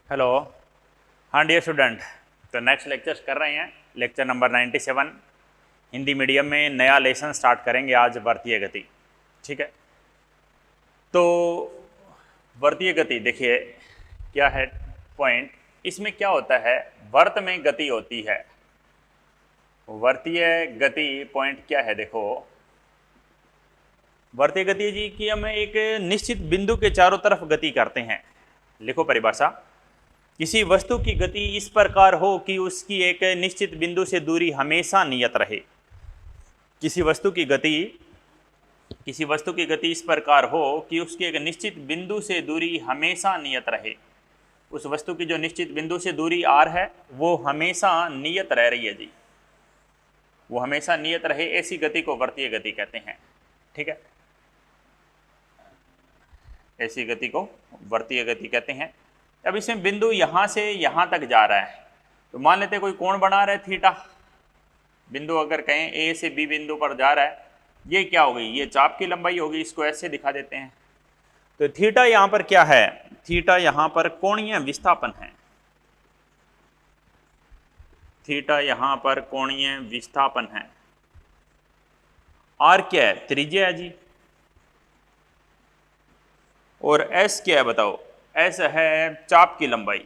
Hello. हाँ dear student, तो next lectures कर रहे हैं। लेक्चर नंबर 97 हिंदी मीडियम में नया लेसन स्टार्ट करेंगे आज, वर्तीय गति। ठीक है, तो वर्तीय गति देखिए क्या है पॉइंट। इसमें क्या होता है, वर्त में गति होती है। वर्तीय गति पॉइंट क्या है, देखो वर्तीय गति जी कि हम एक निश्चित बिंदु के चारों तरफ गति करते हैं। लिखो परिभाषा, किसी वस्तु की गति इस प्रकार हो कि उसकी एक निश्चित बिंदु से दूरी हमेशा नियत रहे। किसी वस्तु की गति इस प्रकार हो कि उसकी एक निश्चित बिंदु से दूरी हमेशा नियत रहे। उस वस्तु की जो निश्चित बिंदु से दूरी r है वो हमेशा नियत रह रही है जी, वो हमेशा नियत रहे, ऐसी गति को वर्तीय गति कहते हैं। ठीक है, ऐसी गति को वर्तीय गति कहते हैं। अब इसमें बिंदु यहाँ से यहाँ तक जा रहा है, तो मान लेते हैं कोई कोण बना रहा है थीटा। बिंदु अगर कहें ए से बी बिंदु पर जा रहा है, ये क्या हो गई, ये चाप की लंबाई होगी। इसको ऐसे दिखा देते हैं। तो थीटा यहाँ पर क्या है, थीटा यहाँ पर कोणीय विस्थापन है। थीटा यहाँ पर कोणीय विस्थापन है। आर क्या है, त्रिज्या है जी। और एस क्या है बताओ, एस है चाप की लंबाई।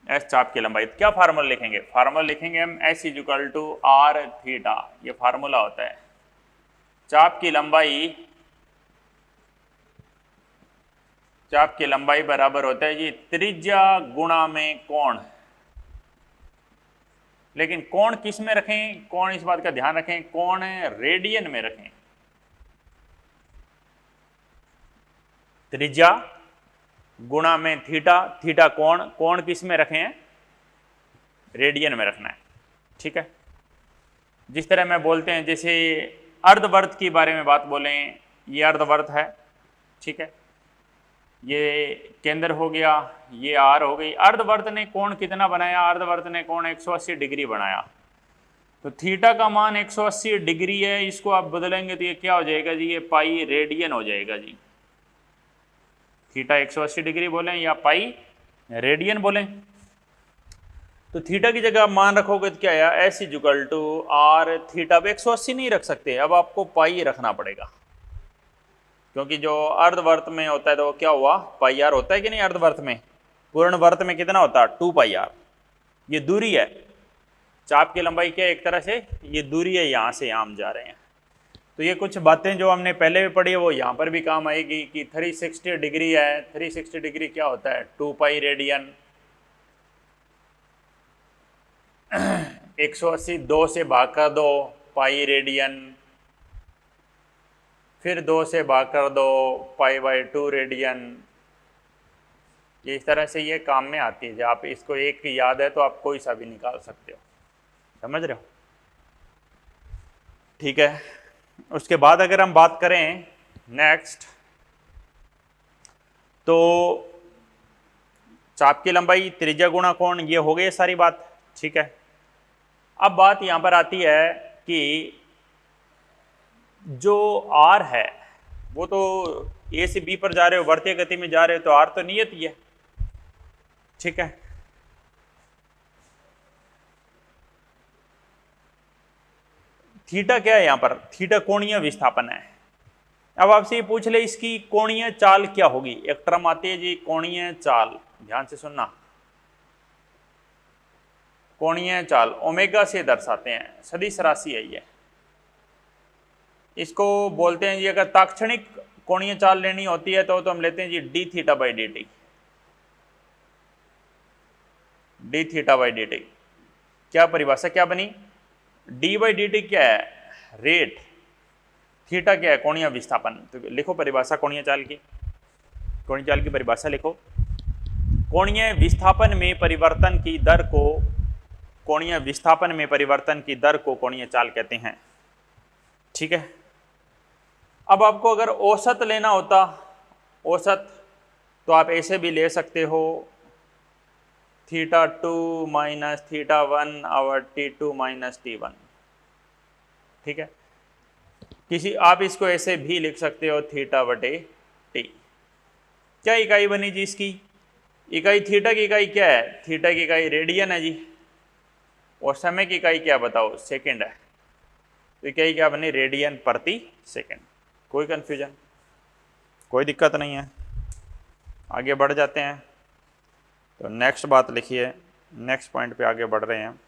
एस चाप की लंबाई। क्या फार्मूला लिखेंगे, फार्मूला लिखेंगे हम S equal to R theta. ये फार्मूला होता है। चाप की लंबाई बराबर होता है जी त्रिज्या गुणा में कोण। लेकिन कोण किस में रखें, कोण इस बात का ध्यान रखें, कोण रेडियन में रखें। त्रिज्या गुणा में थीटा, थीटा कोण, कोण किस में रखें, रेडियन में रखना है। ठीक है, जिस तरह मैं बोलते हैं, जैसे अर्धवर्त के बारे में बात बोलें, ये अर्धवर्त है। ठीक है, ये केंद्र हो गया, ये आर हो गई। अर्धवर्त ने कोण कितना बनाया, अर्धवर्त ने कोण 180 डिग्री बनाया। तो थीटा का मान 180 डिग्री है, इसको आप बदलेंगे तो ये क्या हो जाएगा जी, ये पाई रेडियन हो जाएगा जी। थीटा 180 डिग्री बोलें या पाई रेडियन बोलें। तो थीटा की जगह आप मान रखोगे तो क्या है, S equal to R theta. अब 180 नहीं रख सकते, अब आपको पाई रखना पड़ेगा, क्योंकि जो अर्धवर्त में होता है तो क्या हुआ, पाई आर होता है कि नहीं। अर्धवर्त में, पूर्ण वर्त में कितना होता है, 2 पाई आर। ये दूरी है, चाप की लंबाई क्या है, एक तरह से ये दूरी है, यहाँ से यहाँ हम जा रहे हैं। तो ये कुछ बातें जो हमने पहले भी पढ़ी है वो यहाँ पर भी काम आएगी कि 360 डिग्री है। 360 डिग्री क्या होता है, 2 पाई रेडियन। 180 2 से भाग कर दो, पाई रेडियन। फिर 2 से भाग कर दो, पाई बाई 2 रेडियन। ये इस तरह से ये काम में आती है। जब आप इसको एक याद है तो आप कोई सा भी निकाल सकते हो, समझ रहे हो। ठीक है, उसके बाद अगर हम बात करें नेक्स्ट, तो चाप की लंबाई, त्रिज्या गुणा कोण, ये हो गई सारी बात। ठीक है, अब बात यहां पर आती है कि जो आर है वो तो ए से बी पर जा रहे हो, वर्तीय गति में जा रहे हो, तो आर तो नियत ही है। ठीक है, थीटा क्या है यहां पर, थीटा कोणीय विस्थापन है। अब आपसे ये पूछ ले इसकी कोणीय चाल क्या होगी, एक टर्म आती है जी कोणीय चाल, ध्यान से सुनना। कोणीय चाल ओमेगा से दर्शाते हैं, सदिश राशि है ये। इसको बोलते हैं जी, अगर ताक्षणिक कोणीय चाल लेनी होती है तो हम लेते हैं जी D theta by D T. D theta by D T क्या परिभाषा क्या बनी, डी बाई डी टी क्या है, रेट। थीटा क्या है, कोणीय विस्थापन। तो लिखो परिभाषा कोणीय चाल की, कोणीय चाल की परिभाषा लिखो। कोणीय विस्थापन में परिवर्तन की दर को, कोणीय विस्थापन में परिवर्तन की दर को कोणीय चाल कहते हैं। ठीक है, अब आपको अगर औसत लेना होता, औसत, तो आप ऐसे भी ले सकते हो, थीटा 2 माइनस थीटा 1 और T2 माइनस T1। ठीक है, किसी आप इसको ऐसे भी लिख सकते हो थीटा बटे टी। क्या इकाई बनी जी इसकी? इकाई थीटा की इकाई क्या है? थीटा की इकाई रेडियन है जी, और समय की इकाई क्या बताओ? सेकंड है। तो इकाई क्या बनी? रेडियन प्रति सेकंड। कोई कंफ्यूजन? कोई दिक्कत नहीं है। आगे बढ़ जाते हैं। तो नेक्स्ट बात लिखिए, नेक्स्ट पॉइंट पे आगे बढ़ रहे हैं।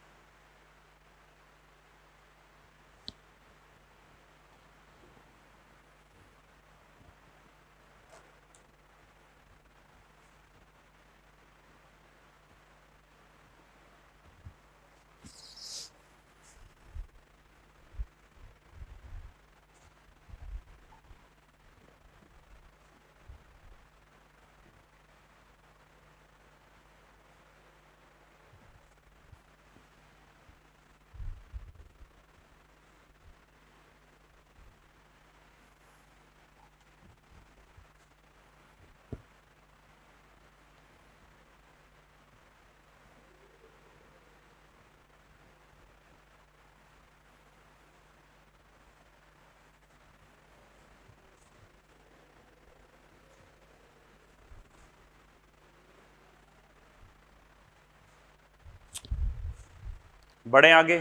बढ़े आगे।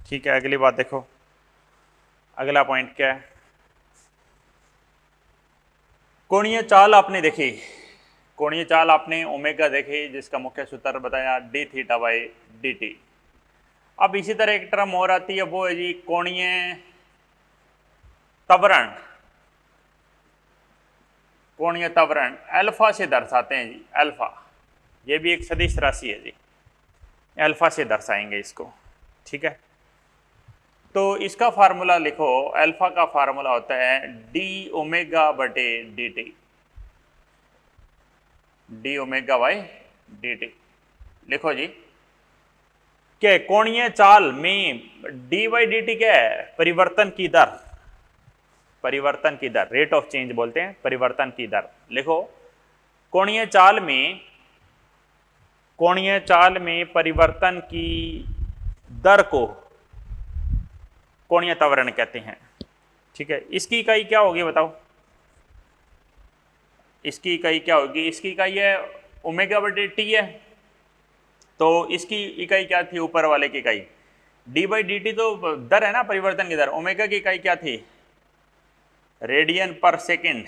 ठीक है, अगली बात देखो, अगला पॉइंट क्या है? कोणीय चाल आपने देखी, कोणीय चाल आपने ओमेगा देखी, जिसका मुख्य सूत्र बताया D theta by D T. अब इसी तरह एक टर्म और आती है, वो है जी कोणीय त्वरण। कोणीय त्वरण अल्फा से दर्शाते हैं जी, अल्फा। ये भी एक सदिश राशि है जी, अल्फा से दर्शाएंगे इसको। ठीक है, तो इसका फार्मूला लिखो, अल्फा का फार्मूला होता है डी ओमेगा बटे D T, D omega by D T. लिखो जी, क्या कोणीय चाल में डी बाई डी टी क्या है? परिवर्तन की दर, परिवर्तन की दर, रेट ऑफ चेंज बोलते हैं, परिवर्तन की दर। लिखो, कोणीय चाल में, कोणीय चाल में परिवर्तन की दर को कोणीय त्वरण कहते हैं। ठीक है, इसकी इकाई क्या होगी बताओ? इसकी इकाई क्या होगी? इसकी इकाई है ओमेगा बटे टी है, तो इसकी इकाई क्या थी? ऊपर वाले की इकाई डी बाई डी टी तो दर है ना, परिवर्तन की दर। ओमेगा की इकाई क्या थी? रेडियन पर सेकंड,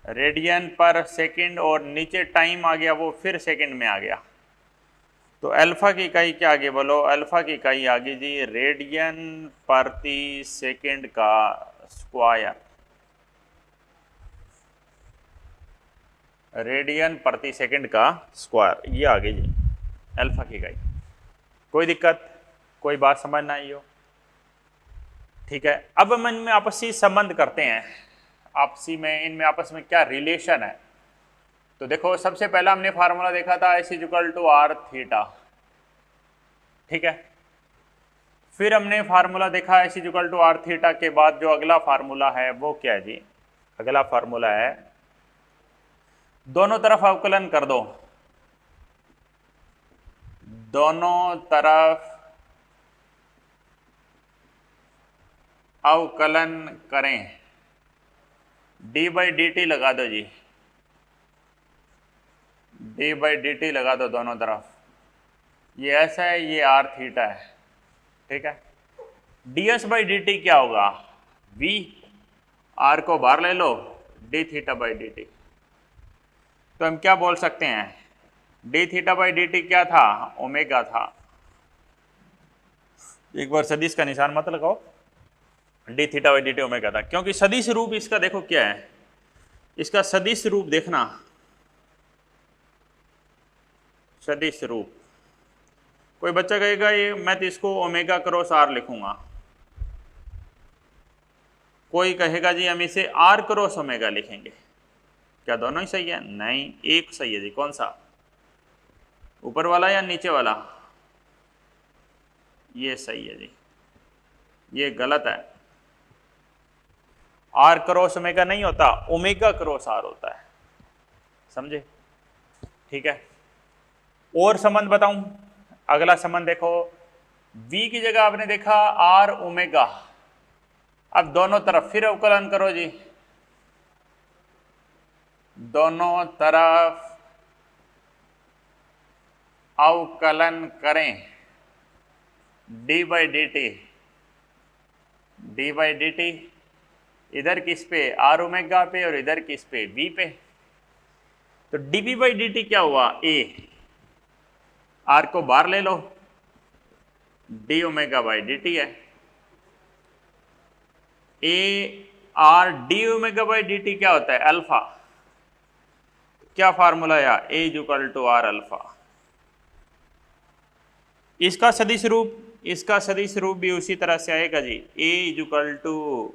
रेडियन पर सेकंड, और नीचे टाइम आ गया, वो फिर सेकंड में आ गया। तो अल्फा की इकाई क्या आगे बोलो? अल्फा की इकाई आगे जी रेडियन प्रति सेकंड का स्क्वायर, रेडियन प्रति सेकंड का स्क्वायर, ये आगे जी अल्फा की इकाई। कोई दिक्कत, कोई बात समझ ना आई हो? ठीक है, अब हम इनमें आपसी संबंध करते हैं, आपसी में, इनमें आपस में क्या रिलेशन है। तो देखो, सबसे पहला हमने फार्मूला देखा था S is equal to R theta. ठीक है, फिर हमने फार्मूला देखा S is equal to R theta के बाद जो अगला फार्मूला है वो क्या है जी? अगला फार्मूला है दोनों तरफ अवकलन कर दो, दोनों तरफ अवकलन करें, डी बाई डी टी लगा दो जी, डी बाई डी टी लगा दो दोनों तरफ। ये ऐसा है, ये आर थीटा है। ठीक है, D S by D T क्या होगा? वी, आर को बाहर ले लो, D theta by D T. तो हम क्या बोल सकते हैं? D theta by D T क्या था? ओमेगा था। एक बार सदिश का निशान मत लगाओ, D theta by D T omega था, क्योंकि सदिश रूप इसका देखो क्या है, इसका सदिश रूप देखना, सदिश रूप। कोई बच्चा कहेगा ये मैं तो इसको ओमेगा क्रॉस आर लिखूंगा, कोई कहेगा जी हम इसे आर क्रॉस ओमेगा लिखेंगे। क्या दोनों ही सही है? नहीं, एक सही है जी। कौन सा? ऊपर वाला या नीचे वाला? ये सही है जी, ये गलत है। आर क्रॉस ओमेगा नहीं होता, ओमेगा क्रॉस आर होता है, समझे? ठीक है, और संबंध बताऊं? अगला संबंध देखो, v की जगह आपने देखा r ओमेगा। अब दोनों तरफ फिर अवकलन करो जी, दोनों तरफ अवकलन करें, D by D T, D by D T इधर किस पे, आर ओमेगा पे, और इधर किस पे, v पे। तो dv बाई डी टी क्या हुआ, a, r को बाहर ले लो, D omega by D T है, A R D omega by D T क्या होता है, अल्फा। क्या फार्मूला आया, A is equal to R alpha. इसका सदिश रूप, इसका सदिश रूप भी उसी तरह से आएगा जी, A is equal to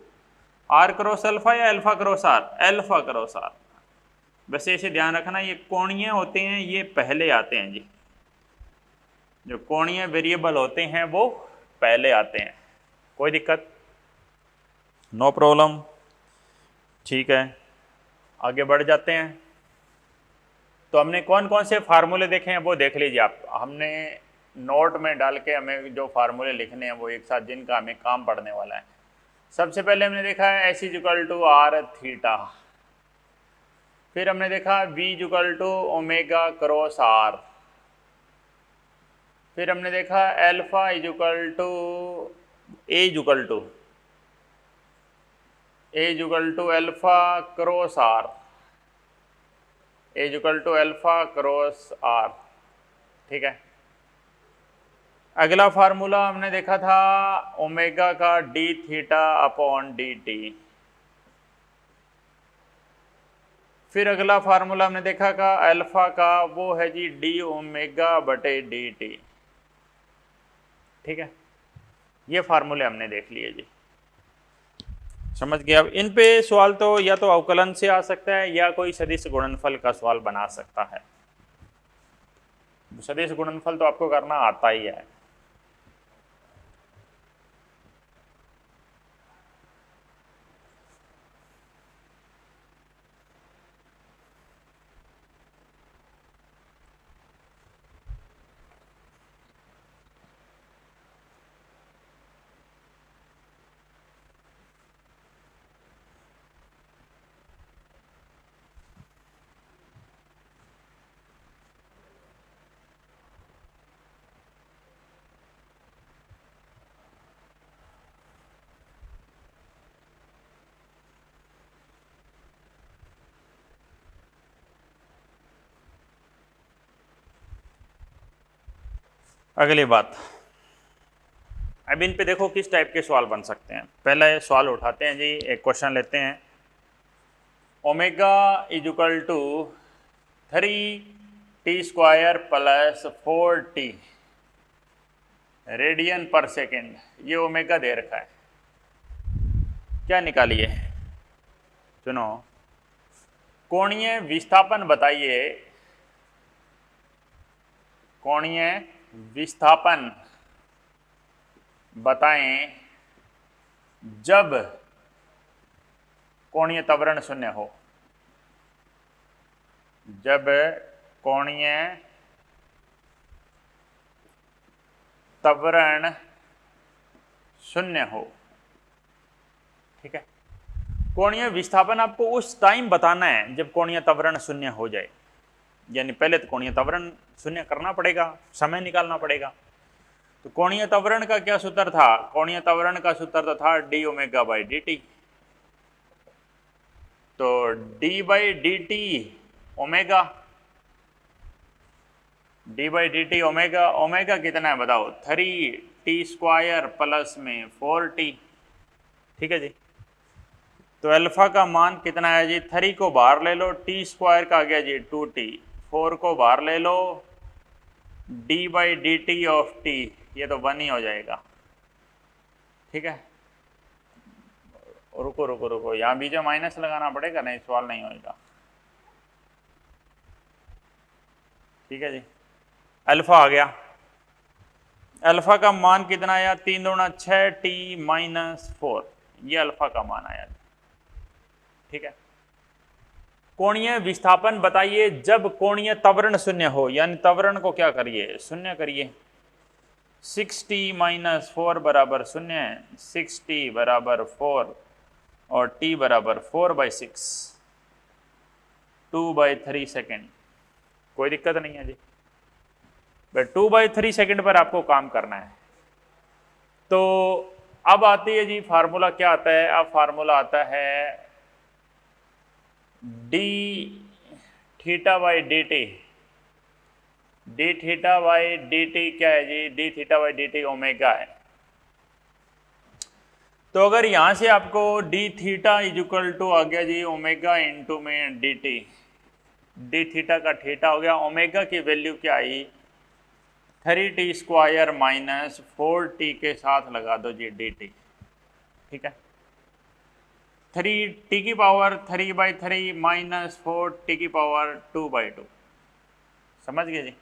R cross alpha या alpha cross R, alpha cross R. वैसे इसे ध्यान रखना, ये कोणीय होते हैं, ये पहले आते हैं जी, जो कोणीय वेरिएबल होते हैं वो पहले आते हैं। कोई दिक्कत, नो प्रॉब्लम, ठीक है। आगे बढ़ जाते हैं। तो हमने कौन कौन से फार्मूले देखे हैं वो देख लीजिए आप, हमने नोट में डाल के हमें जो फार्मूले लिखने हैं वो एक साथ, जिनका हमें काम पड़ने वाला है। सबसे पहले हमने देखा है S is equal to R theta, फिर हमने देखा V is equal to omega cross R, फिर हमने देखा alpha is equal to A is equal to alpha cross R, A is equal to alpha cross R, ठीक है। अगला formula हमने देखा था ओमेगा का D theta upon D T, फिर अगला फार्मूला हमने देखा का अल्फा का, वो है जी डी ओमेगा बटे डी टी, ठीक है। ये फार्मूले हमने देख लिए जी, समझ गए। अब इन पे सवाल तो या तो अवकलन से आ सकता है या कोई सदिश गुणनफल का सवाल बना सकता है। सदिश गुणनफल तो आपको करना आता ही है। अगली बात, अब इन पे देखो किस टाइप के सवाल बन सकते हैं। पहला ये सवाल उठाते हैं जी, एक क्वेश्चन लेते हैं, omega is equal to 3t² plus 4t radian per second, ये ओमेगा दे रखा है, क्या निकालिए, सुनो, कोणीय विस्थापन बताइए, कोणीय विस्थापन बताएं जब कोणीय त्वरण शून्य हो, जब कोणीय त्वरण शून्य हो, ठीक है। कोणीय विस्थापन आपको उस टाइम बताना है जब कोणीय त्वरण शून्य हो जाए, यानी पहले तो कोणीय त्वरण शून्य करना पड़ेगा, समय निकालना पड़ेगा। तो कोणीय त्वरण का क्या सूत्र था, कोणीय त्वरण का सूत्र तो था D omega by D T. तो D by D T omega, D by D T omega, omega कितना है बताओ, 3t² प्लस में 4t, ठीक है जी। तो अल्फा का मान कितना है जी, 3 को बाहर ले लो, t² का आ गया जी 2t, 4 को बाहर ले लो, D by D T of T, ये तो 1 ही हो जाएगा, ठीक है। रुको रुको रुको, यहाँ बीच में माइनस लगाना पड़ेगा, नहीं सवाल नहीं होगा, ठीक है जी। अल्फा आ गया, अल्फा का मान कितना आया, 3 दूना 6t माइनस 4, ये अल्फा का मान आया, ठीक है। कोणीय विस्थापन बताइए जब कोणीय त्वरण शून्य हो, यानी त्वरण को क्या करिए, शून्य करिए। 6t माइनस 4 बराबर 0 है, 6t बराबर 4 और t बराबर 4/6, 2/3 सेकेंड। कोई दिक्कत नहीं है जी, बट 2/3 सेकेंड पर आपको काम करना है। तो अब आती है जी फार्मूला, क्या आता है? अब फार्मूला आता है D theta by D T. D theta by D T क्या है जी? D theta by D T omega है। तो अगर यहां से आपको D theta is equal to आ गया जी ओमेगा इंटू में डी टी, डी थीटा का थीटा हो गया, ओमेगा की वैल्यू क्या आई? 3t स्क्वायर माइनस 4t के साथ लगा दो जी डी टी, ठीक है। 3t की पावर 3/3 माइनस 4t की पावर 2/2, समझ गए जी।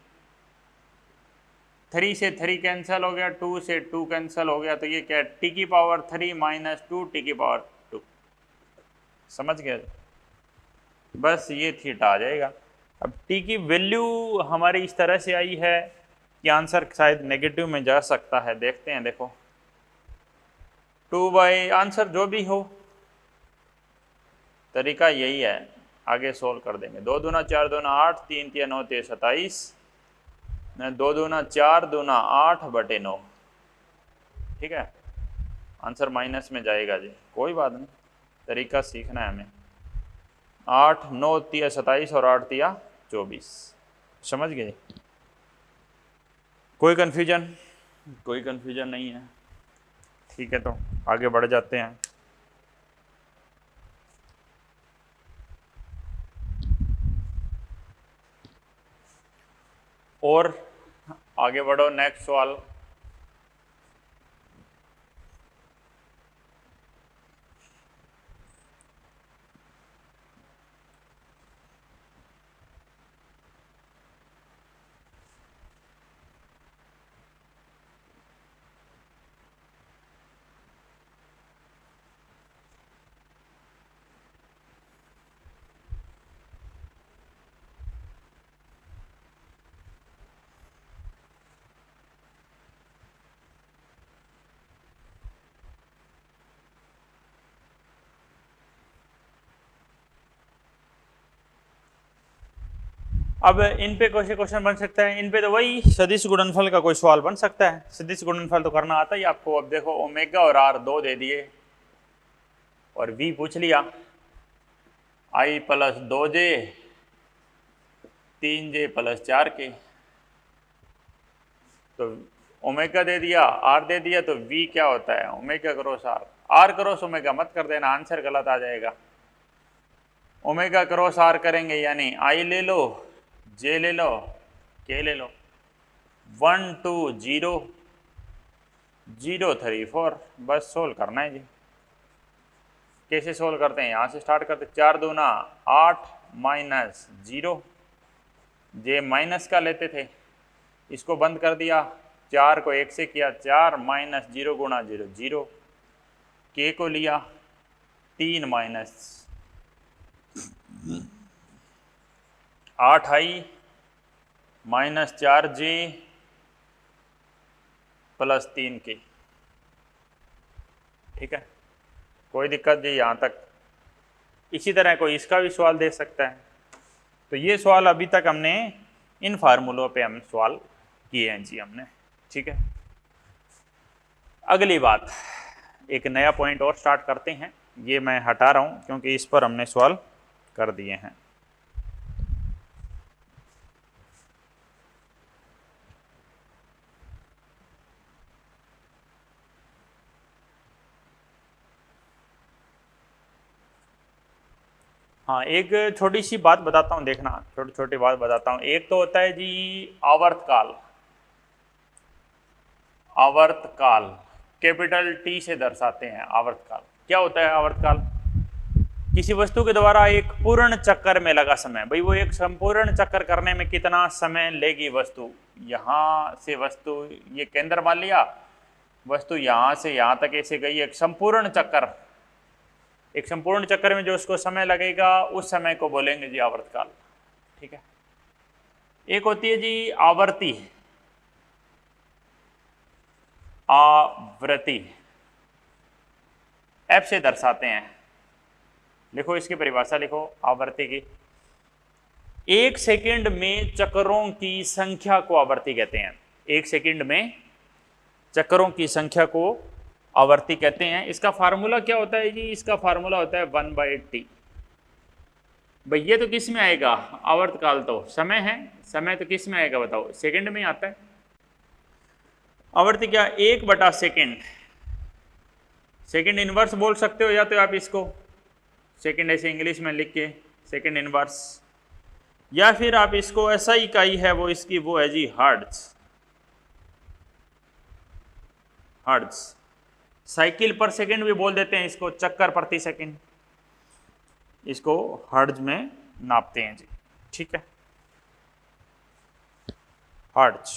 3 से 3 कैंसिल हो गया, 2 से 2 कैंसिल हो गया, तो ये क्या है? t की पावर 3 माइनस 2t की पावर 2, समझ गए। बस ये थीटा आ जाएगा। अब t की वैल्यू हमारी इस तरह से आई है कि आंसर शायद नेगेटिव में जा सकता है। देखते हैं, देखो 2 आंसर जो भी हो, तरीका यही है, आगे सोल्व कर देंगे। 2 दूना 4 दूना 8, 3 3 9 3 27, 2 दूना 4 दूना 8/9, ठीक है। आंसर माइनस में जाएगा जी, कोई बात नहीं, तरीका सीखना है हमें। 8 9 3 27 और 8 3 24, समझ गए। कोई कन्फ्यूजन? कोई कन्फ्यूजन नहीं है, ठीक है। तो आगे बढ़ जाते हैं। और आगे बढ़ो, नेक्स्ट सवाल। अब इन पे कोई क्वेश्चन बन सकता है, इन पे तो वही सदिश गुणनफल का कोई सवाल बन सकता है। सदिश गुणनफल तो करना आता ही आपको। अब देखो ओमेगा और आर 2 दे दिए और वी पूछ लिया, आई plus 2j 3j plus 4k, तो ओमेगा दे दिया, आर दे दिया, तो वी क्या होता है? Omega cross R. R cross omega मत कर देना, आंसर गलत आ जाएगा। ओमेगा क्रॉस आर करेंगे यानी आई ले लो, जे ले लो, के ले लो, 1 2 0 0 3 4, बस सोल्व करना है जी। कैसे सोल्व करते हैं? यहाँ से स्टार्ट करते, 4 दूना 8 माइनस 0, जे माइनस का लेते थे, इसको बंद कर दिया, 4 को 1 से किया, 4 माइनस 0 गुणा 0 0, के को लिया 3 माइनस 8 आई माइनस 4j प्लस 3k, ठीक है। कोई दिक्कत जी यहाँ तक? इसी तरह कोई इसका भी सवाल दे सकता है। तो ये सवाल अभी तक हमने इन फार्मूलों पे हम सवाल किए हैं जी हमने, ठीक है। अगली बात, एक नया पॉइंट और स्टार्ट करते हैं। ये मैं हटा रहा हूँ क्योंकि इस पर हमने सवाल कर दिए हैं। हाँ, एक छोटी सी बात बताता हूँ, देखना, छोटी छोटी बात बताता हूँ। एक तो होता है जी आवर्तकाल। आवर्तकाल कैपिटल टी से दर्शाते हैं। आवर्तकाल क्या होता है? आवर्तकाल किसी वस्तु के द्वारा एक पूर्ण चक्कर में लगा समय। भाई वो एक संपूर्ण चक्कर करने में कितना समय लेगी वस्तु। यहाँ से वस्तु, ये केंद्र मान लिया, वस्तु यहाँ से यहाँ तक ऐसे गई, एक संपूर्ण चक्कर, एक संपूर्ण चक्कर में जो उसको समय लगेगा उस समय को बोलेंगे जी आवर्तकाल, ठीक है। एक होती है जी आवर्ती। आवृत्ति एफ से दर्शाते हैं। लिखो इसकी परिभाषा, लिखो आवृत्ति की। एक सेकंड में चक्रों की संख्या को आवृत्ति कहते हैं। एक सेकंड में चक्रों की संख्या को आवृत्ति कहते हैं। इसका फार्मूला क्या होता है जी? इसका फार्मूला होता है 1/t। भाई ये तो किस में आएगा? आवर्तकाल तो समय है, समय तो किस में आएगा बताओ? सेकंड में आता है। आवर्ती क्या? 1/सेकंड। सेकंड इनवर्स बोल सकते हो, या तो आप इसको सेकंड ऐसे इंग्लिश में लिख के सेकंड इनवर्स, या फिर आप इसको ऐसा इकाई है वो इसकी वो है जी हर्ट्ज। हर्ट्ज साइकिल पर सेकंड भी बोल देते हैं इसको, चक्कर प्रति सेकंड, इसको हर्ट्ज में नापते हैं जी। ठीक है, हर्ट्ज।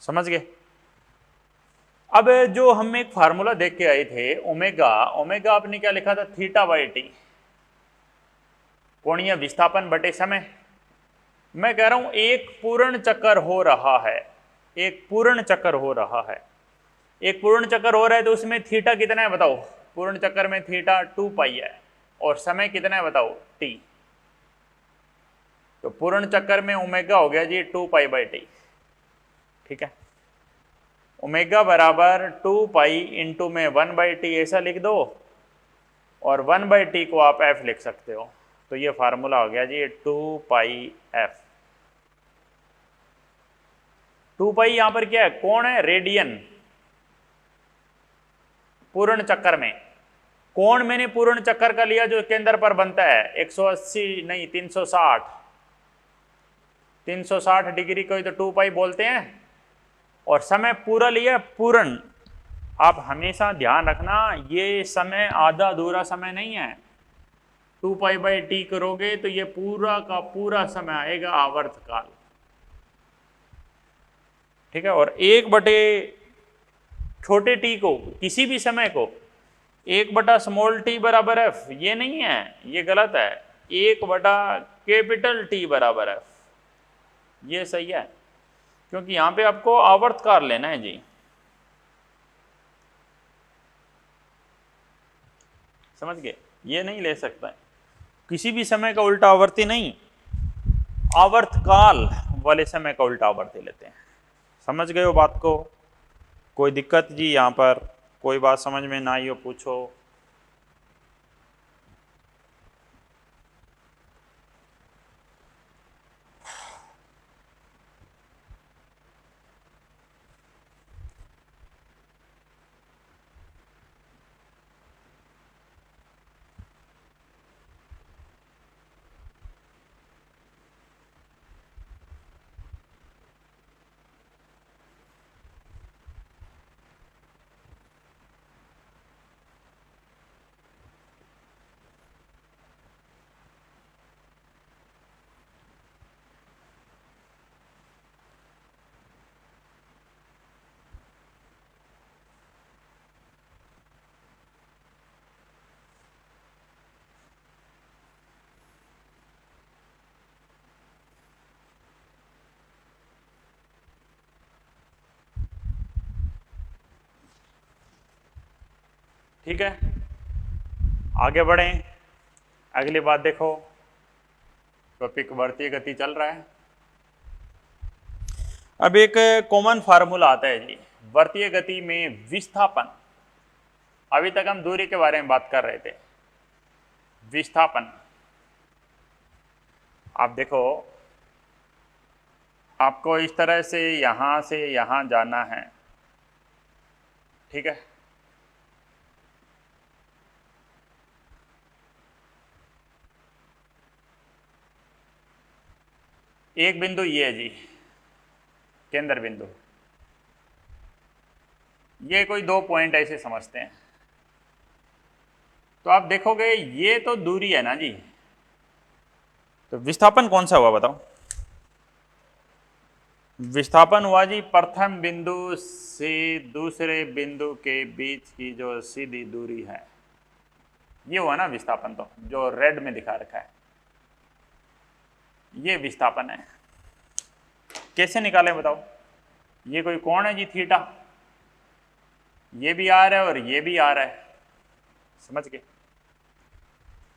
समझ गए? अब जो हम एक फार्मूला देख के आए थे ओमेगा, ओमेगा आपने क्या लिखा था? θ/t, कोणीय विस्थापन बटे समय। मैं कह रहा हूं एक पूर्ण चक्कर हो रहा है, एक पूर्ण चक्कर हो रहा है, एक पूर्ण चक्कर हो रहा है तो उसमें थीटा कितना है बताओ? पूर्ण चक्कर में थीटा 2π है, और समय कितना है बताओ? t। तो पूर्ण चक्कर में ओमेगा हो गया जी 2π/t। ठीक है, ओमेगा बराबर 2π इंटू में 1/t ऐसा लिख दो, और 1/t को आप f लिख सकते हो। तो ये फार्मूला हो गया जी 2πf। 2π यहां पर क्या है? कोण है, रेडियन। पूर्ण चक्कर में कोण मैंने पूर्ण चक्कर का लिया जो केंद्र पर बनता है 180 नहीं 360 डिग्री को ही तो 2π बोलते हैं। और समय पूरा लिया पूर्ण। आप हमेशा ध्यान रखना ये समय आधा अधूरा समय नहीं है। 2π/t करोगे तो ये पूरा का पूरा समय आएगा आवर्तकाल। ठीक है, और 1/, छोटे t को, किसी भी समय को 1/t बराबर f, ये नहीं है, ये गलत है। 1/T बराबर f, ये सही है, क्योंकि यहां पे आपको आवर्तकाल लेना है जी। समझ गए? ये नहीं ले सकता है किसी भी समय का उल्टा आवर्ती नहीं, आवर्तकाल वाले समय का उल्टा आवर्ती लेते हैं। समझ गए हो बात को? कोई दिक्कत जी? यहाँ पर कोई बात समझ में ना आई हो पूछो। ठीक है, आगे बढ़ें। अगली बात देखो, टॉपिक वर्तीय गति चल रहा है। अब एक कॉमन फार्मूला आता है जी वर्तीय गति में विस्थापन। अभी तक हम दूरी के बारे में बात कर रहे थे। विस्थापन, आप देखो, आपको इस तरह से यहां जाना है। ठीक है, एक बिंदु ये है जी, केंद्र बिंदु। ये कोई 2 पॉइंट ऐसे समझते हैं। तो आप देखोगे ये तो दूरी है ना जी, तो विस्थापन कौन सा हुआ बताओ? विस्थापन हुआ जी प्रथम बिंदु से दूसरे बिंदु के बीच की जो सीधी दूरी है, ये हुआ ना विस्थापन। तो जो रेड में दिखा रखा है ये विस्थापन है। कैसे निकालें बताओ? ये कोई कोण है जी थीटा, ये भी आ रहा है और ये भी आ रहा है, समझ गए?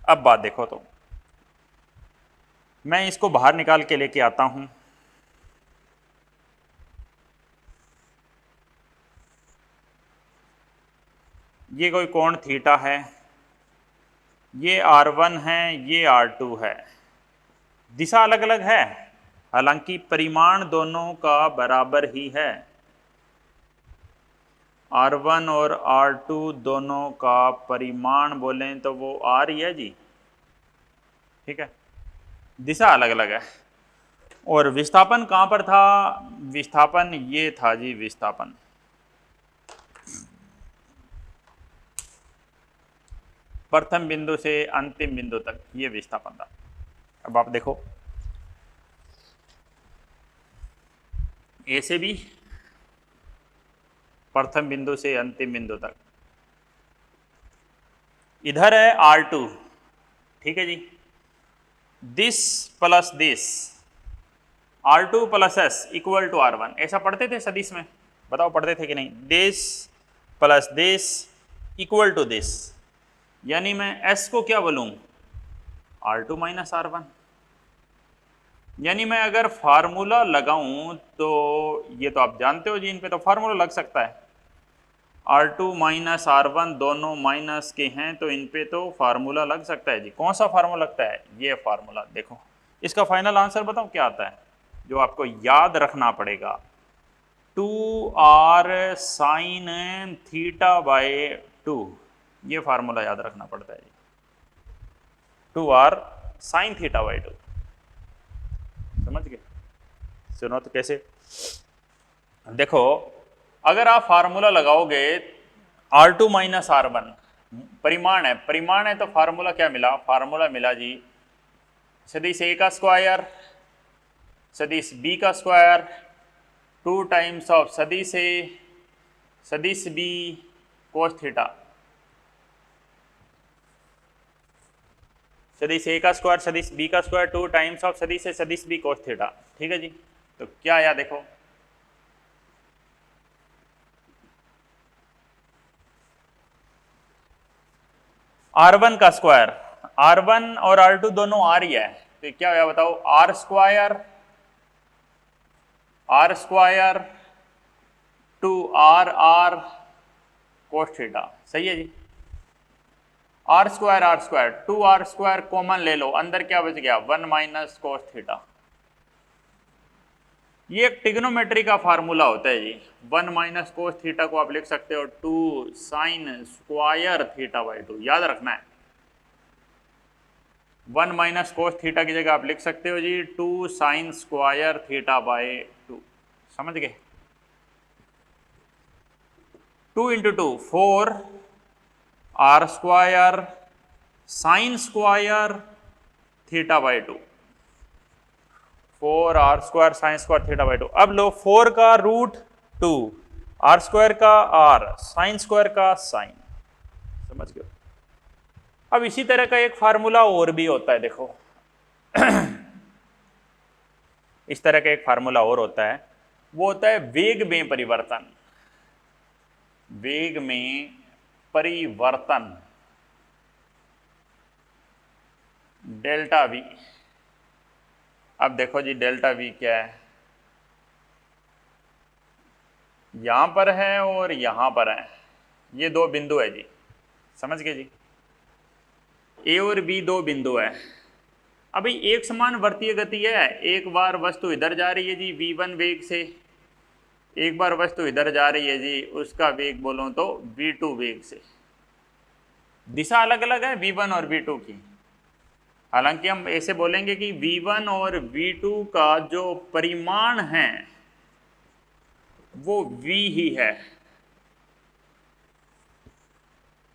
अब बात देखो, तो मैं इसको बाहर निकाल के लेके आता हूं। ये कोई कोण थीटा है, ये R1 है, ये R2 है, दिशा अलग अलग है, हालांकि परिमाण दोनों का बराबर ही है। R1 और R2 दोनों का परिमाण बोलें तो वो R ही है जी, ठीक है, दिशा अलग अलग है। और विस्थापन कहाँ पर था? विस्थापन ये था जी, विस्थापन प्रथम बिंदु से अंतिम बिंदु तक, ये विस्थापन था। अब आप देखो, ए से बी, प्रथम बिंदु से अंतिम बिंदु तक, इधर है R2, ठीक है जी, this plus this, R2 plus S equal to R1, ऐसा पढ़ते थे सदिश में, बताओ पढ़ते थे कि नहीं? This plus this equal to this, यानी मैं S को क्या बोलूं? R2 minus R1। यानी मैं अगर फार्मूला लगाऊं तो ये तो आप जानते हो जी, इन पे तो फार्मूला लग सकता है। R2 माइनस R1 दोनों माइनस के हैं, तो इन पे तो फार्मूला लग सकता है जी। कौन सा फार्मूला लगता है? ये फार्मूला। देखो इसका फाइनल आंसर बताओ क्या आता है, जो आपको याद रखना पड़ेगा, 2R साइन थीटा बाय 2, ये फार्मूला याद रखना पड़ता है जी, 2R साइन थीटा बाय 2, समझ गए? सुनो तो कैसे, देखो अगर आप फार्मूला लगाओगे R2 माइनस R1 परिमाण है तो फार्मूला क्या मिला? फार्मूला मिला जी सदिश ए का स्क्वायर सदिश बी का स्क्वायर 2 टाइम्स ऑफ सदिश ए सदिश बी कोस थीटा, सदिश ए का स्क्वायर सदिश बी का स्क्वायर 2 टाइम्स ऑफ सदिश ए सदिश बी कोस थीटा, ठीक है जी। तो क्या आया देखो, R1 का स्क्वायर, R1 और R2 दोनों R ही है, तो क्या होगा बताओ? R square 2R cos theta, सही है जी। R square 2R square common ले लो, अंदर क्या बच गया? 1 माइनस कोस थीटा। ये एक ट्रिग्नोमेट्री का फार्मूला होता है जी। 1 माइनस कोस थीटा को आप लिख सकते हो 2 साइन स्क्वायर थीटा बाई 2, याद रखना है। 1 माइनस कोस थीटा की जगह आप लिख सकते हो जी 2 साइन स्क्वायर थीटा बाई 2, समझ गए? 2 into 2 4 R square sine square theta by 2, 4R square sine square theta by 2। अब लो 4 का रूट 2, R स्क्वायर का R, साइन स्क्वायर का साइन, समझ गए? अब इसी तरह का एक फार्मूला और भी होता है, देखो इस तरह का एक फार्मूला और होता है, वो होता है वेग में परिवर्तन। वेग में परिवर्तन डेल्टा वी। अब देखो जी डेल्टा वी क्या है, यहां पर है और यहां पर है, ये दो बिंदु है जी, समझ गए जी? ए और बी दो बिंदु है। अभी एक समान वर्तीय गति है, एक बार वस्तु इधर जा रही है जी v1 वेग से, एक बार वस्तु इधर जा रही है जी, उसका वेग बोलो तो v2 वेग से। दिशा अलग अलग है v1 और v2 की, हालांकि हम ऐसे बोलेंगे कि v1 और v2 का जो परिमाण है वो v ही है।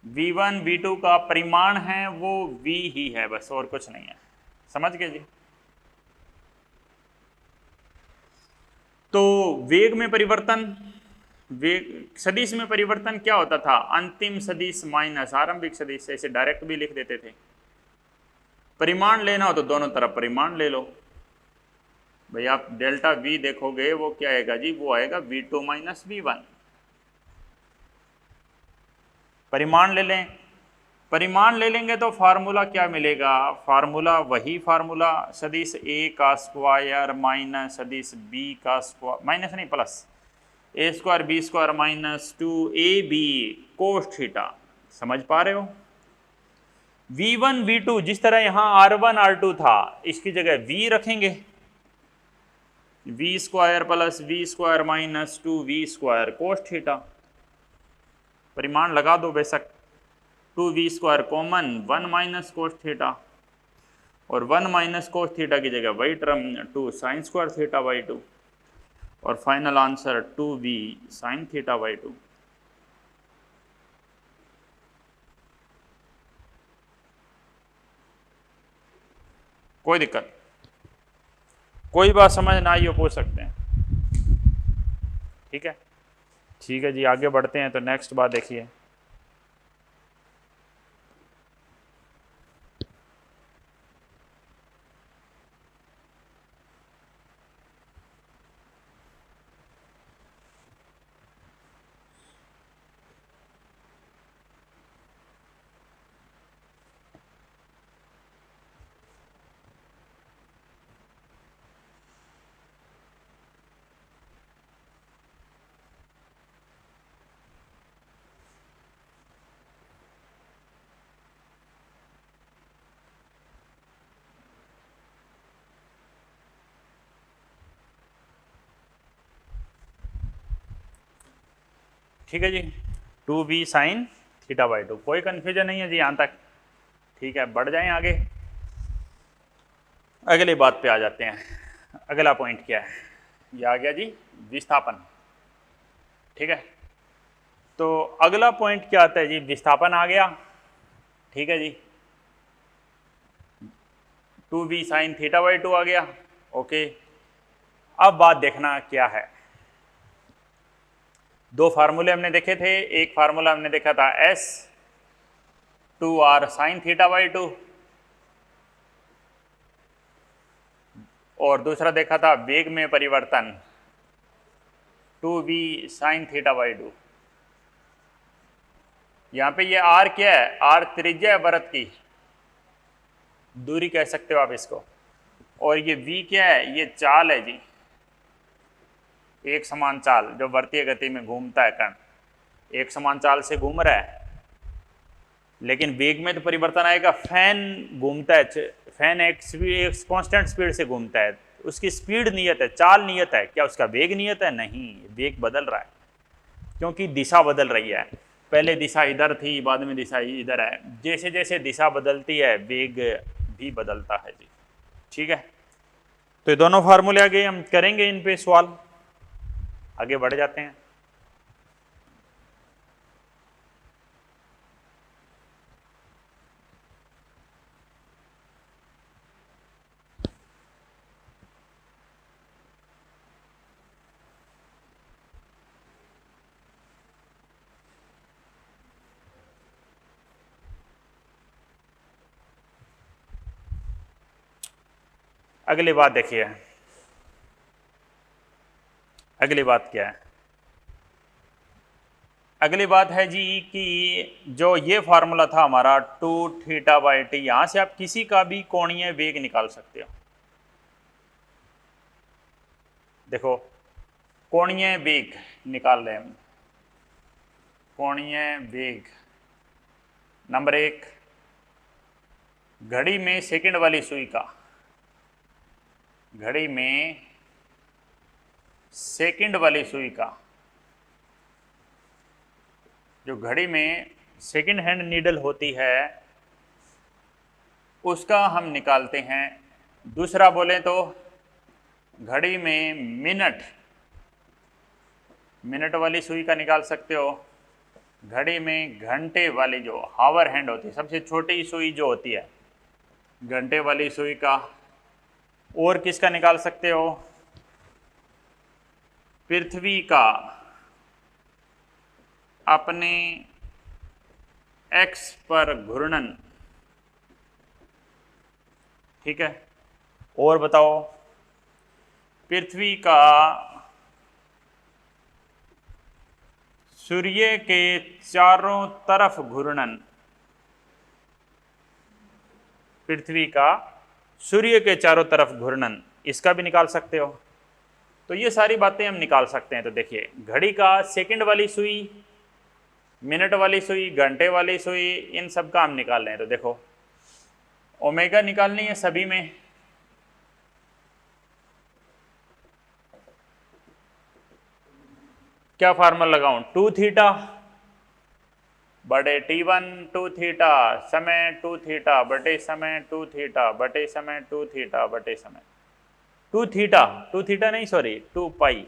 v1 v2 का परिमाण है वो v ही है, बस और कुछ नहीं है, समझ गए जी? तो वेग में परिवर्तन, वेग सदिश में परिवर्तन क्या होता था? अंतिम सदिश माइनस आरंभिक सदिश, ऐसे डायरेक्ट भी लिख देते थे। परिमाण लेना हो तो दोनों तरफ परिमाण ले लो, भाई आप डेल्टा V देखोगे वो क्या आएगा जी, वो आएगा V2 माइनस V1। परिमाण ले लें, परिमाण ले लेंगे तो फार्मूला क्या मिलेगा, फार्मूला वही फार्मूला सदिश A का स्क्वायर माइनस सदिश B का स्क्वायर, माइनस नहीं plus A square B square minus 2AB cos theta. समझ पा रहे हो। V1 V2 जिस तरह यहां R1 R2 था, इसकी जगह V रखेंगे, V square plus V square minus 2V square cos theta. परिमाण लगा दो बेशक, 2V square common 1 minus cos theta, और 1 माइनस कोस थीटा की जगह वही term 2 sine square theta by 2, और final answer 2V sine theta by 2। कोई दिक्कत, कोई बात समझ ना आई हो पूछ सकते हैं। ठीक है, ठीक है जी, आगे बढ़ते हैं। तो नेक्स्ट बात देखिए, ठीक है जी, 2V साइन थीटा बाई 2, कोई कन्फ्यूजन नहीं है जी यहाँ तक। ठीक है, बढ़ जाएं आगे, अगली बात पे आ जाते हैं। अगला पॉइंट क्या है, ये आ गया जी विस्थापन। ठीक है, तो अगला पॉइंट क्या आता है जी, विस्थापन आ गया। ठीक है जी, 2V साइन थीटा बाई 2 आ गया। ओके, अब बात देखना क्या है, दो फार्मूले हमने देखे थे। एक फार्मूला हमने देखा था S 2R sine theta by 2, और दूसरा देखा था वेग में परिवर्तन 2V साइन थीटा बाई 2। यहाँ पे ये R क्या है, R त्रिज्या वृत्त की दूरी कह सकते हो आप इसको, और ये V क्या है, ये चाल है जी, एक समान चाल जो वृत्तीय गति में घूमता है कण, एक समान चाल से घूम रहा है। लेकिन वेग में तो परिवर्तन आएगा, फैन घूमता है, फैन एक कांस्टेंट स्पीड से घूमता है, उसकी स्पीड नियत है, चाल नियत है, क्या उसका वेग नियत है, नहीं, वेग बदल रहा है क्योंकि दिशा बदल रही है। पहले दिशा इधर थी, बाद में दिशा इधर है, जैसे जैसे दिशा बदलती है वेग भी बदलता है जी। ठीक है, तो ये दोनों फार्मूले आगे हम करेंगे, इन पे सवाल, आगे बढ़ जाते हैं। अगली बात देखिए, अगली बात क्या है, अगली बात है जी कि जो ये फार्मूला था हमारा 2 थीटा बाई टी, यहां से आप किसी का भी कोणीय वेग निकाल सकते हो। देखो, कोणीय वेग निकाल रहे हैं हम, कोणीय वेग नंबर 1, घड़ी में सेकंड वाली सुई का, घड़ी में सेकंड वाली सुई का, जो घड़ी में सेकंड हैंड नीडल होती है उसका हम निकालते हैं। दूसरा बोले तो घड़ी में मिनट वाली सुई का निकाल सकते हो। घड़ी में घंटे वाली जो हावर हैंड होती है, सबसे छोटी सुई जो होती है, घंटे वाली सुई का। और किसका निकाल सकते हो, पृथ्वी का अपने एक्स पर घूर्णन। ठीक है, और बताओ, पृथ्वी का सूर्य के चारों तरफ घूर्णन, पृथ्वी का सूर्य के चारों तरफ घूर्णन, इसका भी निकाल सकते हो। तो ये सारी बातें हम निकाल सकते हैं। तो देखिए, घड़ी का सेकंड वाली सुई, मिनट वाली सुई, घंटे वाली सुई, इन सब का हम निकाल रहे हैं। तो देखो, ओमेगा निकालनी है सभी में। क्या फार्मूला लगाऊं? 2 थीटा बटे T1 2 थीटा समय 2 थीटा बटे समय 2 थीटा बटे समय 2 थीटा बटे समय 2 थीटा नहीं, सॉरी 2 पाई,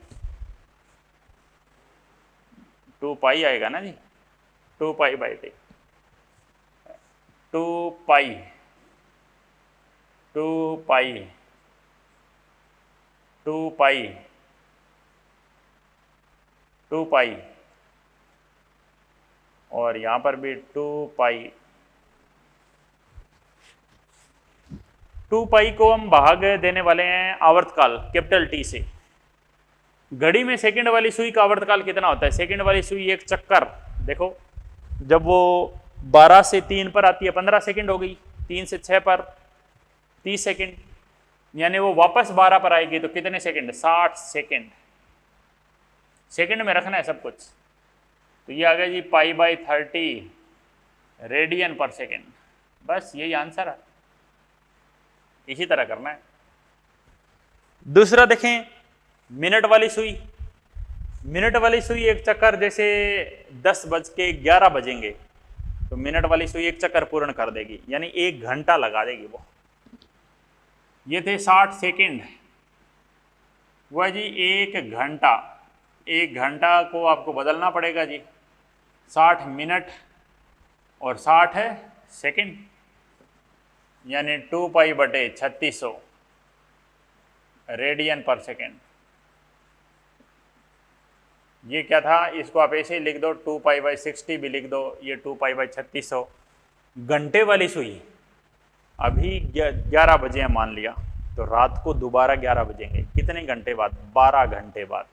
2 पाई आएगा ना जी, 2 पाई बाई टी, 2 पाई 2 पाई 2 पाई 2 पाई, और यहां पर भी 2 पाई। 2 पाई को हम भाग देने वाले हैं आवर्तकाल कैपिटल टी से। घड़ी में सेकंड वाली सुई का आवर्तकाल कितना होता है? सेकंड वाली सुई एक चक्कर, देखो जब वो 12 से 3 पर आती है 15 सेकंड हो गई, 3 से 6 पर 30 सेकंड, यानी वो वापस 12 पर आएगी तो कितने सेकंड? 60 सेकंड। सेकंड में रखना है सब कुछ। तो ये आ गया जी पाई बाई 30 रेडियन पर सेकंड। बस यही आंसर है, इसी तरह करना है। दूसरा देखें, मिनट वाली सुई। मिनट वाली सुई एक चक्कर, जैसे 10:11 बजेंगे तो मिनट वाली सुई एक चक्कर पूर्ण कर देगी, यानी 1 घंटा लगा देगी वो। ये थे 60 सेकंड, वह जी 1 घंटा। 1 घंटा को आपको बदलना पड़ेगा जी, 60 मिनट और 60 है सेकंड, यानी 2 पाई बटे 3600 रेडियन पर सेकंड। ये क्या था? इसको आप ऐसे ही लिख दो, 2 पाई बाई 60 भी लिख दो, ये 2 पाई बाई 3600। घंटे वाली सुई अभी 11 बजे है मान लिया, तो रात को दोबारा 11 बजेंगे, कितने घंटे बाद? 12 घंटे बाद।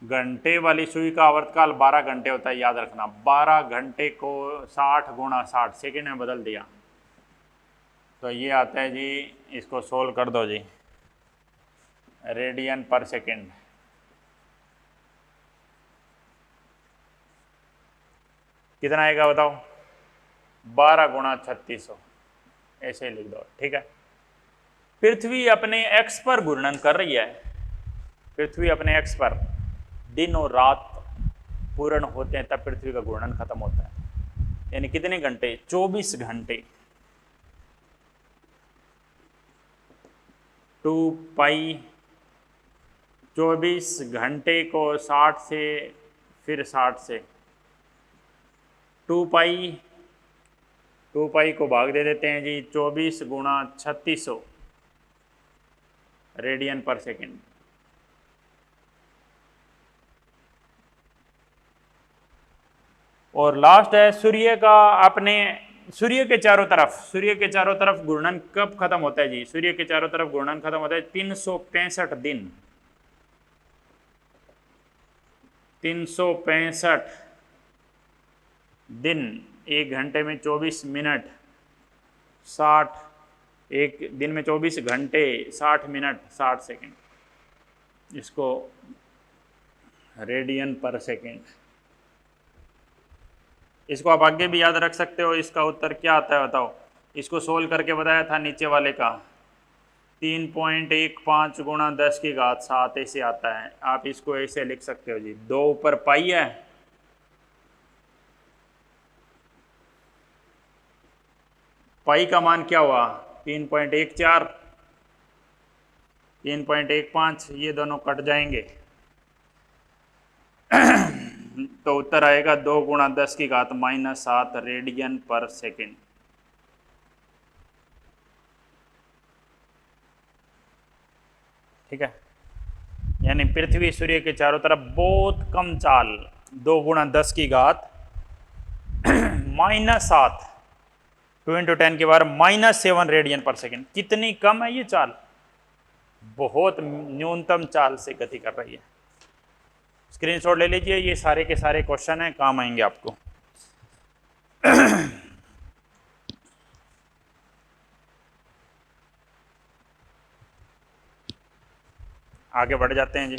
घंटे वाली सुई का आवर्तकाल 12 घंटे होता है, याद रखना। 12 घंटे को 60 गुणा 60 सेकेंड में बदल दिया तो ये आता है जी, इसको सोल्व कर दो जी, रेडियन पर सेकेंड। कितना आएगा बताओ? 12 गुणा 3600, ऐसे लिख दो, ठीक है। पृथ्वी अपने एक्स पर घूर्णन कर रही है। पृथ्वी अपने एक्स पर, दिन और रात पूर्ण होते हैं तब पृथ्वी का घूर्णन खत्म होता है, यानी कितने घंटे? 24 घंटे। 2 पाई 24 घंटे को 60 से, फिर 60 से 2 पाई को भाग दे देते हैं जी, 24 गुणा 3600 रेडियन पर सेकेंड। और लास्ट है सूर्य का अपने, सूर्य के चारों तरफ घूर्णन कब खत्म होता है जी? सूर्य के चारों तरफ घूर्णन खत्म होता है 365 दिन। 365 दिन, 1 घंटे में 24 मिनट, 60, एक दिन में 24 घंटे, 60 मिनट 60 सेकेंड, इसको रेडियन पर सेकेंड। इसको आप आगे भी याद रख सकते हो। इसका उत्तर क्या आता है बताओ? इसको सोल्व करके बताया था नीचे वाले का, 3.15 गुणा 10 की घात 7 ऐसे आता है। आप इसको ऐसे लिख सकते हो जी, 2 ऊपर पाई है, पाई का मान क्या हुआ? 3.14, 3.15, ये दोनों कट जाएंगे तो उत्तर आएगा 2 गुणा 10 की घात -7 रेडियन पर सेकेंड। ठीक है, यानी पृथ्वी सूर्य के चारों तरफ बहुत कम चाल, 2 गुणा 10 की घात -7, 2 × 10 के बार -7 रेडियन पर सेकेंड। कितनी कम है ये चाल? बहुत न्यूनतम चाल से गति कर रही है। स्क्रीनशॉट ले लीजिए, ये सारे के सारे क्वेश्चन हैं, काम आएंगे आपको। आगे बढ़ जाते हैं जी।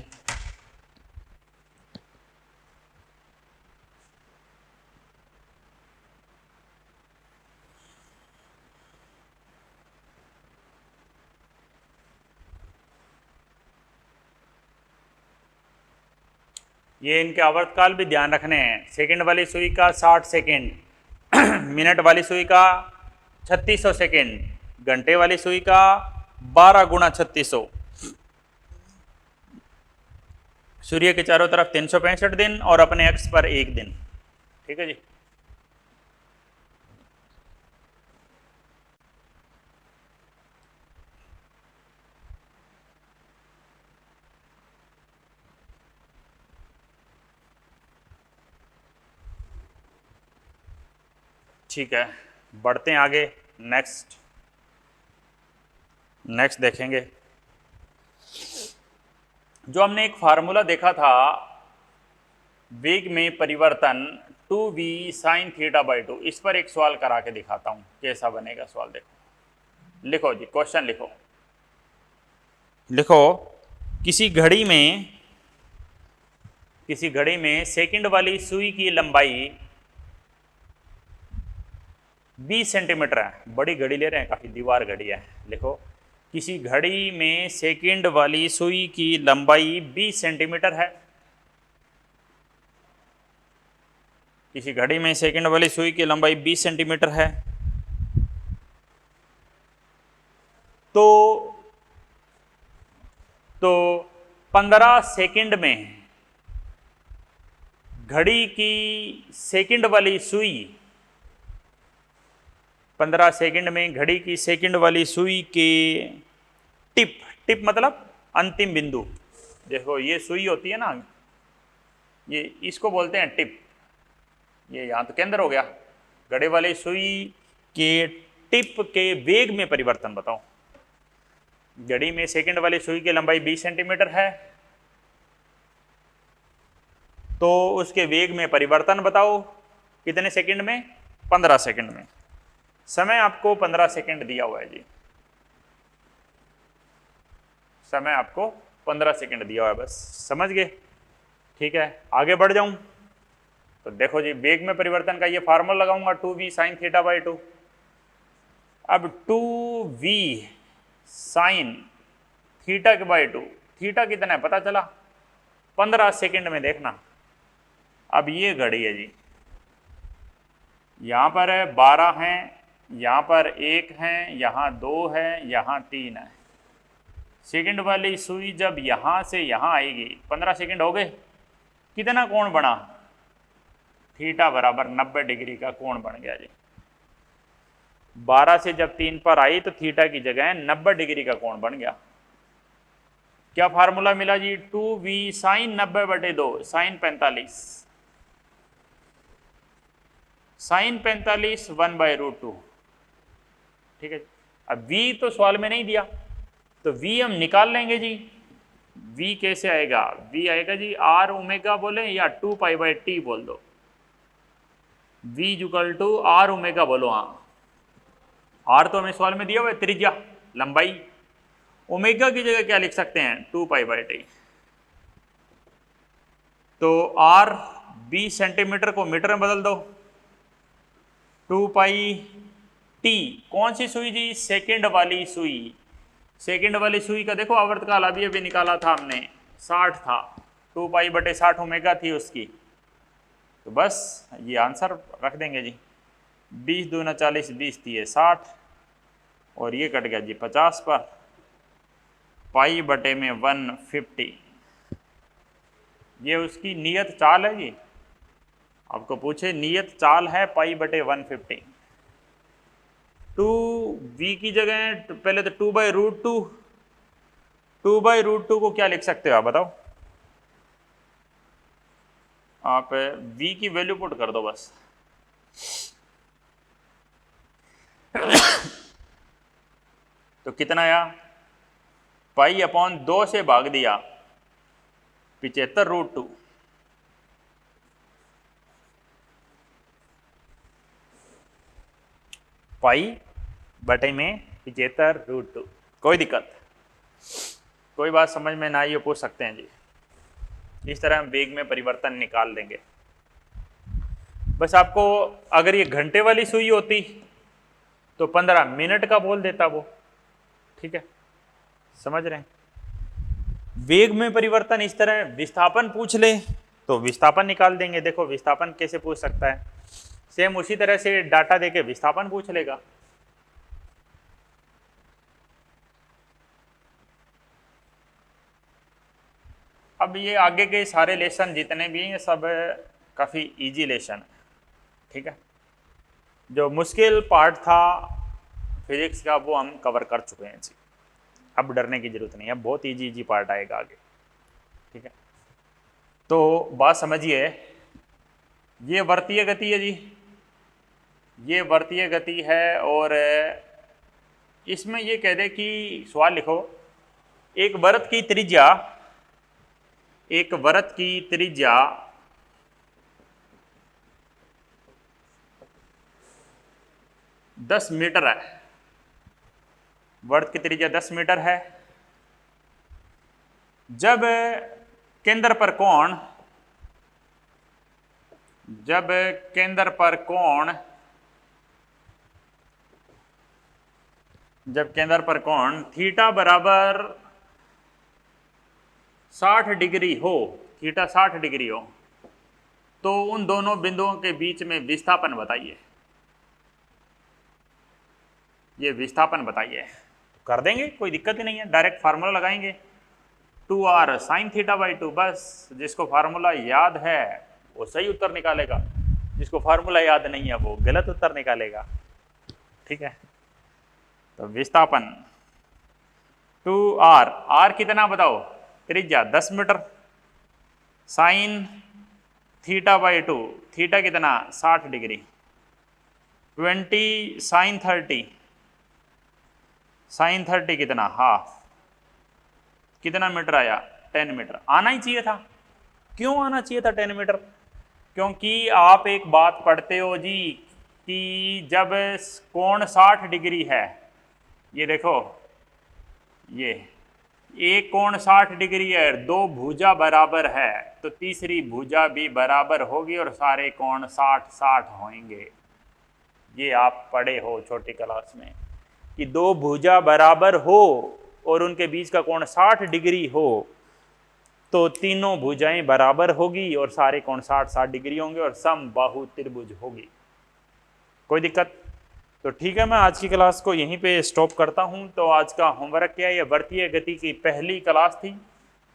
ये इनके आवर्तकाल भी ध्यान रखने हैं। सेकंड वाली सुई का 60 सेकंड, मिनट वाली सुई का 3600 सेकंड, घंटे वाली सुई का 12 गुणा 3600। सूर्य के चारों तरफ 365 दिन और अपने अक्ष पर 1 दिन। ठीक है जी। ठीक है, बढ़ते हैं आगे। नेक्स्ट देखेंगे। जो हमने एक फार्मूला देखा था वेग में परिवर्तन 2v sin θ/2, इस पर एक सवाल करा के दिखाता हूं कैसा बनेगा सवाल। देखो, लिखो जी, क्वेश्चन लिखो। किसी घड़ी में सेकंड वाली सुई की लंबाई 20 सेंटीमीटर है। बड़ी घड़ी ले रहे हैं, काफी दीवार घड़ी है। लिखो, किसी घड़ी में सेकंड वाली सुई की लंबाई 20 सेंटीमीटर है। किसी घड़ी में सेकंड वाली सुई की लंबाई 20 सेंटीमीटर है। तो 15 सेकंड में घड़ी की सेकंड वाली सुई 15 सेकंड में घड़ी की सेकंड वाली सुई के टिप मतलब अंतिम बिंदु। देखो, ये सुई होती है ना, ये इसको बोलते हैं टिप। ये यहाँ तो केंद्र हो गया। घड़ी वाली सुई के टिप के वेग में परिवर्तन बताओ। घड़ी में सेकंड वाली सुई की लंबाई 20 सेंटीमीटर है, तो उसके वेग में परिवर्तन बताओ। कितने सेकंड में? 15 सेकंड में। समय आपको 15 सेकंड दिया हुआ है जी। समय आपको 15 सेकंड दिया हुआ है, बस समझ गए। ठीक है, आगे बढ़ जाऊं तो देखो जी, वेग में परिवर्तन का ये फार्मूला लगाऊंगा 2v sin θ/2। अब 2v sin θ/2, थीटा कितना है पता चला? 15 सेकंड में। देखना, अब ये घड़ी है जी, यहां पर 12 है, यहाँ पर 1 है, यहाँ 2 है, यहाँ 3 है। सेकंड वाली सुई जब यहाँ से यहाँ आएगी, 15 सेकंड हो गए, कितना कोण बना? थीटा बराबर 90 डिग्री का कोण बन गया जी। 12 से जब 3 पर आई तो थीटा की जगह 90 डिग्री का कोण बन गया। क्या फार्मूला मिला जी? 2v sin 90/2 sin 45, sin 45 1/√2। ठीक है, अब v तो सवाल में नहीं दिया, तो v हम निकाल लेंगे जी। v कैसे आएगा? v आएगा जी r ओमेगा बोले या 2π/t बोल दो। v equal to r omega बोलो। हाँ, r तो हमें सवाल में दिया हुआ है, त्रिज्या लंबाई। ओमेगा की जगह क्या लिख सकते हैं? 2π/t। तो r 20 सेंटीमीटर को मीटर में बदल दो। 2π/t कौन सी सुई जी? सेकंड वाली सुई। सेकंड वाली सुई का देखो आवर्तकाल अभी निकाला था हमने, 60 था। 2π/60 ओमेगा थी उसकी। तो बस ये आंसर रख देंगे जी। 20 दूना 40, 20 थी 60, और ये कट गया जी 50 पर। π/में 150। ये उसकी नियत चाल है जी। आपको पूछे नियत चाल है π/150। 2v की जगह पहले तो 2/√2। 2/√2 को क्या लिख सकते हो आप बताओ? आप v की वैल्यू पुट कर दो बस। तो कितना आया? पाई अपॉन 2 से भाग दिया 75√2। पाई बटे में 75√2। कोई दिक्कत, कोई बात समझ में ना आई हो पूछ सकते हैं जी। इस तरह हम वेग में परिवर्तन निकाल देंगे। बस आपको अगर ये घंटे वाली सुई होती तो 15 मिनट का बोल देता वो, ठीक है, समझ रहे हैं। वेग में परिवर्तन इस तरह विस्थापन पूछ ले तो विस्थापन निकाल देंगे। देखो विस्थापन कैसे पूछ सकता है, सेम उसी तरह से डाटा देके विस्थापन पूछ लेगा। अब ये आगे के सारे लेसन जितने भी हैं सब काफ़ी इजी लेसन है, ठीक है। जो मुश्किल पार्ट था फिजिक्स का वो हम कवर कर चुके हैं जी, अब डरने की जरूरत नहीं है, बहुत इजी पार्ट आएगा आगे, ठीक है। तो बात समझिए, ये वर्तीय गति है जी, ये वर्तीय गति है और इसमें ये कह दे कि सवाल लिखो, एक वृत्त की त्रिज्या 10 मीटर है। वृत्त की त्रिज्या 10 मीटर है। जब केंद्र पर कोण थीटा बराबर 60 डिग्री हो, थीटा 60 डिग्री हो, तो उन दोनों बिंदुओं के बीच में विस्थापन बताइए। ये विस्थापन बताइए, कर देंगे, कोई दिक्कत ही नहीं है, डायरेक्ट फार्मूला लगाएंगे 2r sin θ/2। बस जिसको फार्मूला याद है वो सही उत्तर निकालेगा, जिसको फार्मूला याद नहीं है वो गलत उत्तर निकालेगा, ठीक है। तो विस्थापन 2r कितना बताओ, त्रिज्या 10 मीटर, साइन θ/2, थीटा कितना 60 डिग्री, 20 साइन 30 कितना हाफ, कितना मीटर आया 10 मीटर। आना ही चाहिए था। क्यों आना चाहिए था 10 मीटर? क्योंकि आप एक बात पढ़ते हो जी कि जब कोण 60 डिग्री है, ये देखो ये एक कोण 60 डिग्री है, दो भुजा बराबर है तो तीसरी भुजा भी बराबर होगी और सारे कोण 60-60 होंगे। ये आप पढ़े हो छोटी क्लास में कि दो भुजा बराबर हो और उनके बीच का कोण 60 डिग्री हो तो तीनों भुजाएं बराबर होगी और सारे कोण 60-60 डिग्री होंगे और समबाहु त्रिभुज होगी। कोई दिक्कत? तो ठीक है, मैं आज की क्लास को यहीं पे स्टॉप करता हूं। तो आज का होमवर्क क्या है, ये वर्तीय गति की पहली क्लास थी,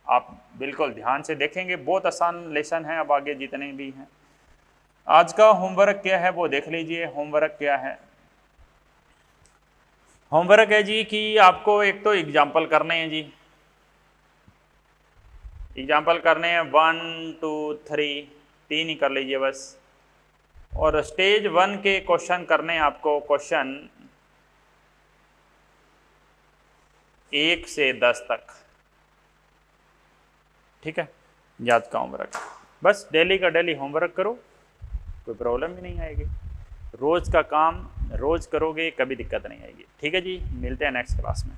आप बिल्कुल ध्यान से देखेंगे, बहुत आसान लेसन है। अब आगे जितने भी हैं, आज का होमवर्क क्या है वो देख लीजिए। होमवर्क क्या है? होमवर्क है जी कि आपको एक तो एग्जाम्पल करने हैं जी, एग्जाम्पल करने हैं 1 2 3, 3 ही कर लीजिए बस। और स्टेज 1 के क्वेश्चन करने हैं आपको, क्वेश्चन 1 से 10 तक, ठीक है। याद का होमवर्क, बस डेली का डेली होमवर्क करो, कोई प्रॉब्लम भी नहीं आएगी। रोज़ का काम रोज़ करोगे, कभी दिक्कत नहीं आएगी, ठीक है जी। मिलते हैं नेक्स्ट क्लास में।